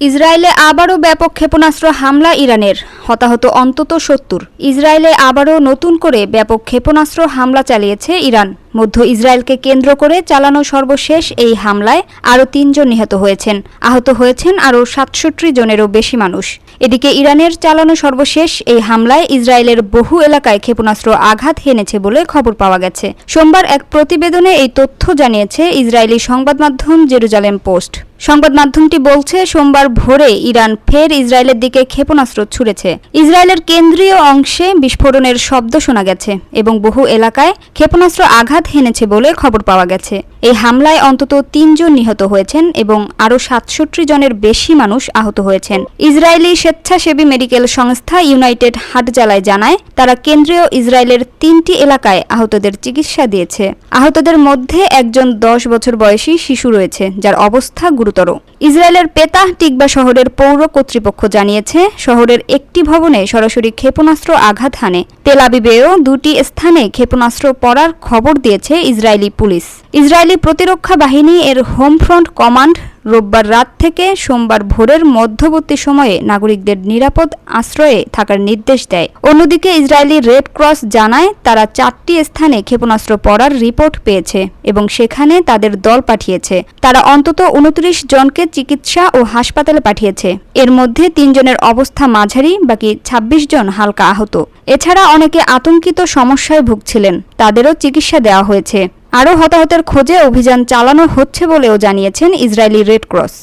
ইসরায়েলে আবারও ব্যাপক ক্ষেপণাস্ত্র হামলা ইরানের, হতাহত অন্তত ৭০। ইসরায়েলে আবারও নতুন করে ব্যাপক ক্ষেপণাস্ত্র হামলা চালিয়েছে ইরান। মধ্য ইসরায়েলকে কেন্দ্র করে চালানো সর্বশেষ এই হামলায় আরও ৩ জন নিহত হয়েছেন। আহত হয়েছেন আরও ৬৭ জনেরও বেশি মানুষ। এদিকে ইরানের চালানো সর্বশেষ এই হামলায় ইসরায়েলের বহু এলাকায় ক্ষেপণাস্ত্র আঘাত হেনেছে বলে খবর পাওয়া গেছে। সোমবার এক প্রতিবেদনে এই তথ্য জানিয়েছে ইসরায়েলি সংবাদ মাধ্যম জেরুজালেম পোস্ট। সংবাদ মাধ্যমটি বলছে, সোমবার ভোরে ইরান ফের ইসরায়েলের দিকে ক্ষেপণাস্ত্র ছুড়েছে। ইসরায়েলের কেন্দ্রীয় অংশে বিস্ফোরণের শব্দ শোনা গেছে এবং বহু এলাকায় ক্ষেপণাস্ত্র আঘাত হেনেছে বলে খবর পাওয়া গেছে। এই হামলায় অন্তত ৩ জন নিহত হয়েছেন এবং আরও ৬৭ জনের বেশি মানুষ আহত হয়েছেন। ইসরায়েলি স্বেচ্ছাসেবী মেডিকেল সংস্থা ইউনাইটেড হাটজালায় জানায়, তারা কেন্দ্রীয় ইসরায়েলের ৩টি এলাকায় আহতদের চিকিৎসা দিয়েছে। আহতদের মধ্যে একজন ১০ বছর বয়সী শিশু রয়েছে, যার অবস্থা গুরুতর। ইসরায়েলের পেতাহ টিকবা শহরের পৌর কর্তৃপক্ষ জানিয়েছে, শহরের একটি ভবনে সরাসরি ক্ষেপণাস্ত্র আঘাত হানে। তেল আবিবেও ২টি স্থানে ক্ষেপণাস্ত্র পড়ার খবর দিয়েছে ইসরায়েলি পুলিশ। ইসরায়েলি প্রতিরক্ষা বাহিনী এর হোম ফ্রন্ট কমান্ড রোববার রাত থেকে সোমবার ভোরের মধ্যবর্তী সময়ে নাগরিকদের নিরাপদ আশ্রয়ে থাকার নির্দেশ দেয়। অন্যদিকে ইসরায়েলি রেড ক্রস জানায়, তারা 4টি স্থানে ক্ষেপণাস্ত্র পড়ার রিপোর্ট পেয়েছে এবং সেখানে তাদের দল পাঠিয়েছে। তারা অন্তত 29 জনকে চিকিৎসা ও হাসপাতালে পাঠিয়েছে। এর মধ্যে 3 জনের অবস্থা মাঝারি, বাকি 26 জন হালকা আহত। এছাড়া অনেকে আতঙ্কিত সমস্যায় ভুগছিলেন, তাদেরও চিকিৎসা দেওয়া হয়েছে। আরও হতাহতের খোঁজে অভিযান চালানো হচ্ছে বলেও জানিয়েছেন ইসরায়েলি রেড ক্রস।